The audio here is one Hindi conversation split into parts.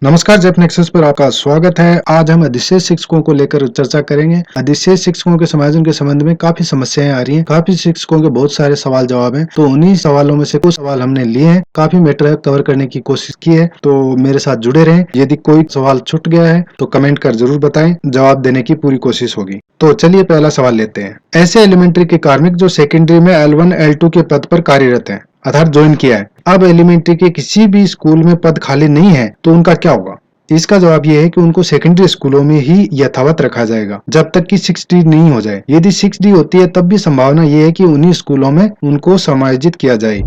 नमस्कार, जेफ नेक्सस पर आपका स्वागत है। आज हम अधिशेष शिक्षकों को लेकर चर्चा करेंगे। अधिशेष शिक्षकों के समायोजन के संबंध में काफी समस्याएं आ रही हैं। काफी शिक्षकों के बहुत सारे सवाल जवाब हैं, तो उन्हीं सवालों में से कुछ सवाल हमने लिए हैं। काफी मैटर कवर करने की कोशिश की है, तो मेरे साथ जुड़े रहें। यदि कोई सवाल छूट गया है तो कमेंट कर जरूर बताएं, जवाब देने की पूरी कोशिश होगी। तो चलिए पहला सवाल लेते हैं। ऐसे एलिमेंट्री के कार्मिक जो सेकेंडरी में L1 L2 के पद पर कार्यरत हैं, अर्थात ज्वाइन किया है। अब एलिमेंट्री के किसी भी स्कूल में पद खाली नहीं है तो उनका क्या होगा? इसका जवाब यह है कि उनको सेकेंडरी स्कूलों में ही यथावत रखा जाएगा जब तक कि 6D नहीं हो जाए। यदि 6D होती है तब भी संभावना यह है कि उन्हीं स्कूलों में उनको समायोजित किया जाए।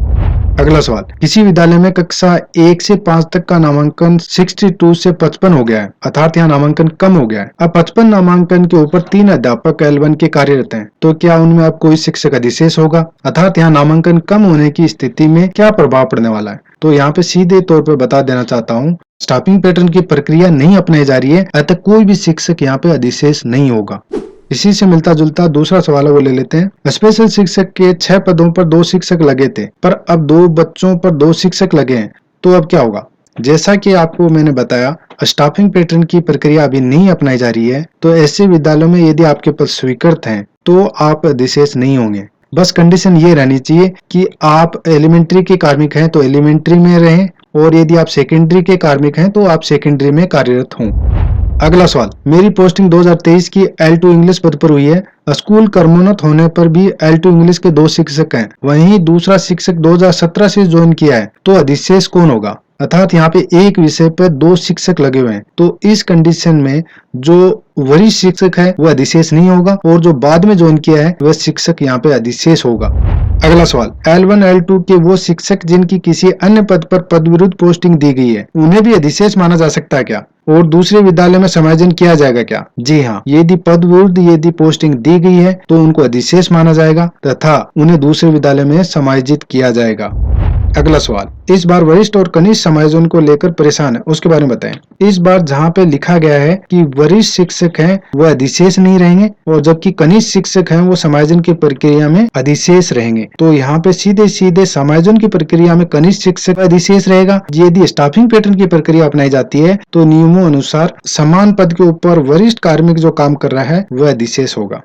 अगला सवाल, किसी विद्यालय में कक्षा 1 से 5 तक का नामांकन 62 से 55 हो गया है, अर्थात यहाँ नामांकन कम हो गया है। अब 55 नामांकन के ऊपर 3 अध्यापक L1 के कार्यरत हैं, तो क्या उनमें अब कोई शिक्षक अधिशेष होगा? अर्थात यहाँ नामांकन कम होने की स्थिति में क्या प्रभाव पड़ने वाला है? तो यहाँ पे सीधे तौर पर बता देना चाहता हूँ, स्टाफिंग पैटर्न की प्रक्रिया नहीं अपनाई जा रही है, अतः कोई भी शिक्षक यहाँ पे अधिशेष नहीं होगा। इसी से मिलता जुलता दूसरा सवाल वो ले लेते हैं। स्पेशल शिक्षक के 6 पदों पर 2 शिक्षक लगे थे, पर अब 2 बच्चों पर 2 शिक्षक लगे हैं, तो अब क्या होगा? जैसा कि आपको मैंने बताया, स्टाफिंग पैटर्न की प्रक्रिया अभी नहीं अपनाई जा रही है, तो ऐसे विद्यालयों में यदि आपके पद स्वीकृत हैं तो आप अधिशेष नहीं होंगे। बस कंडीशन ये रहनी चाहिए कि आप एलिमेंट्री के कार्मिक हैं तो एलिमेंट्री में रहें, और यदि आप सेकेंडरी के कार्मिक हैं तो आप सेकेंडरी में कार्यरत हों। अगला सवाल, मेरी पोस्टिंग 2023 की L2 इंग्लिश पद पर हुई है। स्कूल कर्मोन्नत होने पर भी L2 इंग्लिश के 2 शिक्षक हैं, वहीं दूसरा शिक्षक 2017 से ज्वाइन किया है, तो अधिशेष कौन होगा? अर्थात यहाँ पे एक विषय पर 2 शिक्षक लगे हुए हैं, तो इस कंडीशन में जो वरिष्ठ शिक्षक है वह अधिशेष नहीं होगा, और जो बाद में ज्वाइन किया है वह शिक्षक यहाँ पे अधिशेष होगा। अगला सवाल, L1 L2 के वो शिक्षक जिनकी किसी अन्य पद पर पद विरुद्ध पोस्टिंग दी गई है, उन्हें भी अधिशेष माना जा सकता है क्या? और दूसरे विद्यालय में समायोजन किया जाएगा क्या? जी हाँ, यदि पद विरुद्ध यदि पोस्टिंग दी गई है तो उनको अधिशेष माना जाएगा तथा उन्हें दूसरे विद्यालय में समायोजित किया जाएगा। अगला सवाल, इस बार वरिष्ठ और कनिष्ठ समायोजन को लेकर परेशान है, उसके बारे में बताएं। इस बार जहाँ पे लिखा गया है कि वरिष्ठ शिक्षक हैं वह अधिशेष नहीं रहेंगे, और जबकि कनिष्ठ शिक्षक हैं वो समायोजन की प्रक्रिया में अधिशेष रहेंगे, तो यहाँ पे सीधे सीधे समायोजन की प्रक्रिया में कनिष्ठ शिक्षक अधिशेष रहेगा। यदि स्टाफिंग पैटर्न की प्रक्रिया अपनाई जाती है तो नियमों अनुसार समान पद के ऊपर वरिष्ठ कार्मिक जो काम कर रहा है वह अधिशेष होगा।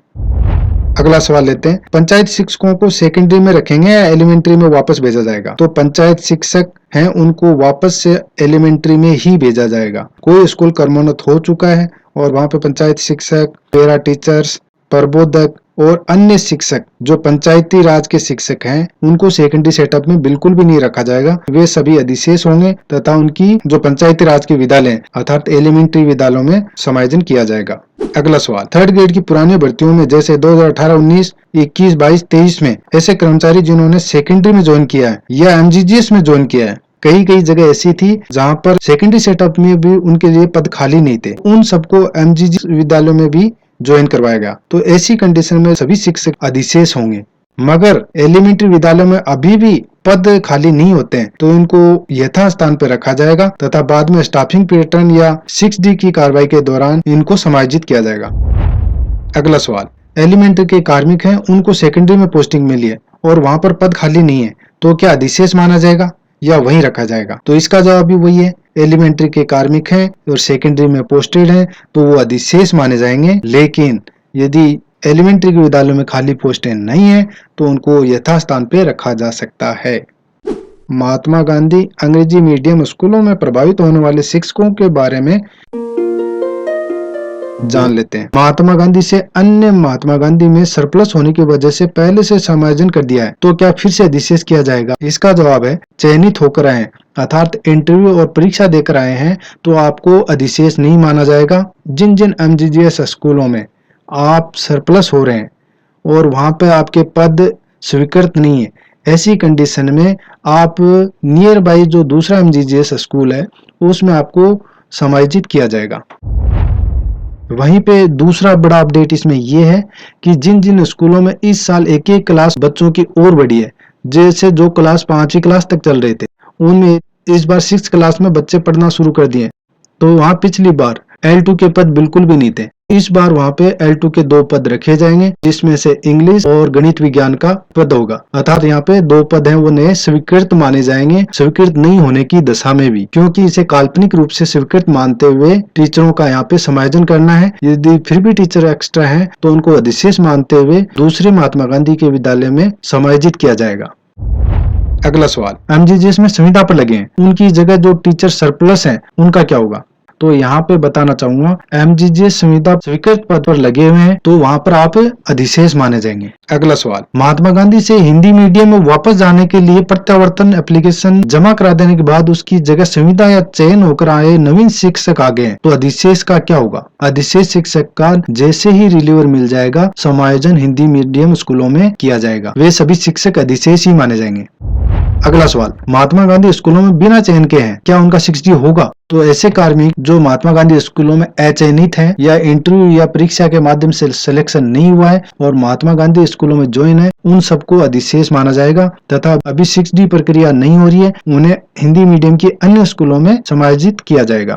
अगला सवाल लेते हैं, पंचायत शिक्षकों को सेकेंडरी में रखेंगे या एलिमेंट्री में वापस भेजा जाएगा? तो पंचायत शिक्षक हैं उनको वापस से एलिमेंट्री में ही भेजा जाएगा। कोई स्कूल कर्मोन्नत हो चुका है और वहां पे पंचायत शिक्षक, पैरा टीचर्स, प्रबोधक और अन्य शिक्षक जो पंचायती राज के शिक्षक हैं उनको सेकेंडरी सेटअप में बिल्कुल भी नहीं रखा जाएगा। वे सभी अधिशेष होंगे तथा उनकी जो पंचायती राज के विद्यालय अर्थात एलिमेंट्री विद्यालयों में समायोजन किया जाएगा। अगला सवाल, 3rd ग्रेड की पुरानी भर्तियों में जैसे 2018-19, 21-22-23 में ऐसे कर्मचारी जिन्होंने सेकेंडरी में ज्वाइन किया है या MGGS में ज्वाइन किया है, कई जगह ऐसी थी जहां पर सेकेंडरी सेटअप में भी उनके लिए पद खाली नहीं थे, उन सबको MGGS विद्यालयों में भी ज्वाइन करवाया गया। तो ऐसी कंडीशन में सभी शिक्षक अधिशेष होंगे। मगर एलिमेंट्री विद्यालयों में अभी भी पद खाली नहीं होते हैं तो इनको यथास्थान पर रखा जाएगा तथा बाद में स्टाफिंग पैटर्न या 6D की कार्रवाई के दौरान इनको समायोजित किया जाएगा। अगला सवाल, एलिमेंट्री के कार्मिक हैं उनको सेकेंडरी में पोस्टिंग मिली है और वहां पर पद खाली नहीं है, तो क्या अधिशेष माना जाएगा या वहीं रखा जाएगा? तो इसका जवाब भी वही है, एलिमेंट्री के कार्मिक हैं और सेकेंडरी में पोस्टेड हैं तो वो अधिशेष माने जाएंगे। लेकिन यदि एलिमेंट्री के विद्यालयों में खाली पोस्टें नहीं है तो उनको यथास्थान पे रखा जा सकता है। महात्मा गांधी अंग्रेजी मीडियम स्कूलों में प्रभावित होने वाले शिक्षकों के बारे में जान लेते हैं। महात्मा गांधी से अन्य महात्मा गांधी में सरप्लस होने की वजह से पहले से समायोजन कर दिया है, तो क्या फिर से अधिशेष किया जाएगा? इसका जवाब है, चयनित होकर आए अर्थात इंटरव्यू और परीक्षा देकर आए हैं तो आपको अधिशेष नहीं माना जाएगा। जिन जिन MGGS स्कूलों में आप सरप्लस हो रहे हैं और वहां पे आपके पद स्वीकृत नहीं है, ऐसी कंडीशन में आप नियर बाई जो दूसरा MGGS स्कूल है उसमें आपको समायोजित किया जाएगा। वहीं पे दूसरा बड़ा अपडेट इसमें यह है कि जिन जिन स्कूलों में इस साल एक क्लास बच्चों की और बढ़ी है, जैसे जो क्लास 5वीं क्लास तक चल रहे थे उनमें इस बार 6th क्लास में बच्चे पढ़ना शुरू कर दिए, तो वहां पिछली बार L2 के पद बिल्कुल भी नहीं थे, इस बार वहाँ पे L2 के 2 पद रखे जाएंगे, जिसमें से इंग्लिश और गणित विज्ञान का पद होगा। अर्थात यहाँ पे 2 पद हैं वो नए स्वीकृत माने जाएंगे, स्वीकृत नहीं होने की दशा में भी, क्योंकि इसे काल्पनिक रूप से स्वीकृत मानते हुए टीचरों का यहाँ पे समायोजन करना है। यदि फिर भी टीचर एक्स्ट्रा है तो उनको अधिशेष मानते हुए दूसरे महात्मा गांधी के विद्यालय में समायोजित किया जाएगा। अगला सवाल, एमजीजीएस में संविदा पर लगे हैं, उनकी जगह जो टीचर सरप्लस हैं उनका क्या होगा? तो यहाँ पे बताना चाहूंगा, एमजीजीएस संविदा स्वीकृत पद पर लगे हुए हैं तो वहां पर आप अधिशेष माने जाएंगे। अगला सवाल, महात्मा गांधी से हिंदी मीडियम में वापस जाने के लिए प्रत्यावर्तन एप्लीकेशन जमा करा देने के बाद उसकी जगह संविदा या चयन होकर आए नवीन शिक्षक आ गए तो अधिशेष का क्या होगा? अधिशेष शिक्षक का जैसे ही रिलीवर मिल जाएगा समायोजन हिंदी मीडियम स्कूलों में किया जाएगा, वे सभी शिक्षक अधिशेष ही माने जाएंगे। अगला सवाल, महात्मा गांधी स्कूलों में बिना चयन के हैं, क्या उनका 6D होगा? तो ऐसे कार्मिक जो महात्मा गांधी स्कूलों में अचयनित हैं या इंटरव्यू या परीक्षा के माध्यम से सिलेक्शन नहीं हुआ है और महात्मा गांधी स्कूलों में ज्वाइन है, उन सबको अधिशेष माना जाएगा तथा अभी 6D प्रक्रिया नहीं हो रही है, उन्हें हिंदी मीडियम के अन्य स्कूलों में समायोजित किया जाएगा।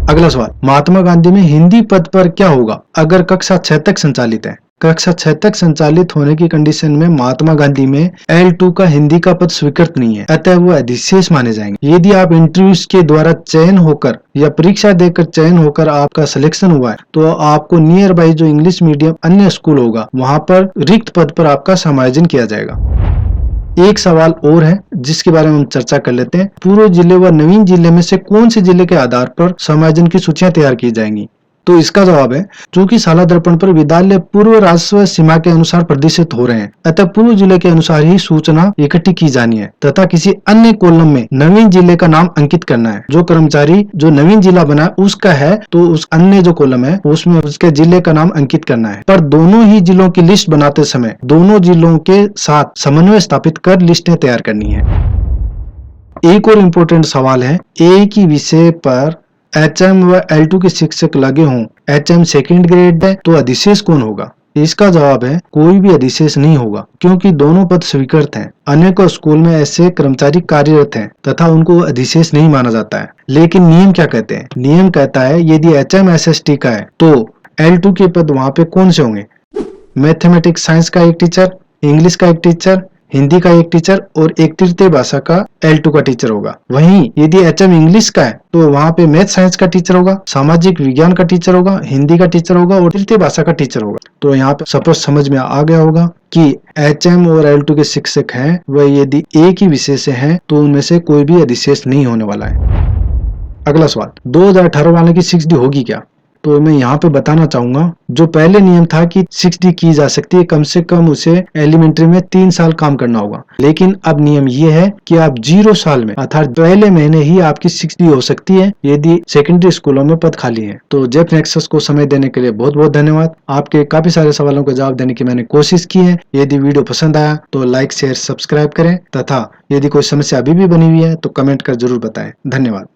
अगला सवाल, महात्मा गांधी में हिंदी पद पर क्या होगा अगर कक्षा 6 तक संचालित है? कक्षा 6 तक संचालित होने की कंडीशन में महात्मा गांधी में L2 का हिंदी का पद स्वीकृत नहीं है, अतः वो अधिशेष माने जाएंगे। यदि आप इंटरव्यूज के द्वारा चयन होकर या परीक्षा देकर चयन होकर आपका सिलेक्शन हुआ है तो आपको नियर बाई जो इंग्लिश मीडियम अन्य स्कूल होगा वहां पर रिक्त पद पर आपका समायोजन किया जाएगा। एक सवाल और है जिसके बारे में हम चर्चा कर लेते हैं, पूर्व जिले व नवीन जिले में से कौन से जिले के आधार पर समायोजन की सूचियां तैयार की जाएंगी? तो इसका जवाब है, चूंकि शाला दर्पण पर विद्यालय पूर्व राजस्व सीमा के अनुसार प्रदर्शित हो रहे हैं, अतः पूर्व जिले के अनुसार ही सूचना इकट्ठी की जानी है तथा किसी अन्य कॉलम में नवीन जिले का नाम अंकित करना है। जो कर्मचारी जो नवीन जिला बना उसका है तो उस अन्य जो कॉलम है उसमें उसके जिले का नाम अंकित करना है, पर दोनों ही जिलों की लिस्ट बनाते समय दोनों जिलों के साथ समन्वय स्थापित कर लिस्टें तैयार करनी है। एक और इम्पोर्टेंट सवाल है, एक ही विषय पर HM व L2 के शिक्षक लगे हों, HM सेकंड ग्रेड है तो अधिशेष कौन होगा? इसका जवाब है, कोई भी अधिशेष नहीं होगा क्योंकि दोनों पद स्वीकृत हैं। अनेकों स्कूल में ऐसे कर्मचारी कार्यरत हैं तथा उनको अधिशेष नहीं माना जाता है। लेकिन नियम क्या कहते हैं? नियम कहता है यदि HM SST का है तो L2 के पद वहां पे कौन से होंगे? मैथमेटिक्स साइंस का एक टीचर, इंग्लिश का एक टीचर, हिंदी का एक टीचर और एक तृतीय भाषा का L2 का टीचर होगा। वहीं यदि HM इंग्लिश का है तो वहां पे मैथ साइंस का टीचर होगा, सामाजिक विज्ञान का टीचर होगा, हिंदी का टीचर होगा और तृतीय भाषा का टीचर होगा। तो यहाँ पे सपोज समझ में आ गया होगा कि HM और L2 के शिक्षक हैं वह यदि एक ही विषय से हैं तो उनमें से कोई भी अधिशेष नहीं होने वाला है। अगला सवाल, 2018 वाले की 6D होगी क्या? तो मैं यहाँ पे बताना चाहूंगा, जो पहले नियम था कि 6D की जा सकती है, कम से कम उसे एलिमेंट्री में 3 साल काम करना होगा, लेकिन अब नियम ये है कि आप 0 साल में अर्थात पहले महीने ही आपकी 6D हो सकती है यदि सेकेंडरी स्कूलों में पद खाली है। तो जेफ नेक्सस को समय देने के लिए बहुत बहुत धन्यवाद। आपके काफी सारे सवालों का जवाब देने की मैंने कोशिश की है। यदि वीडियो पसंद आया तो लाइक शेयर सब्सक्राइब करें तथा यदि कोई समस्या अभी भी बनी हुई है तो कमेंट कर जरूर बताएं। धन्यवाद।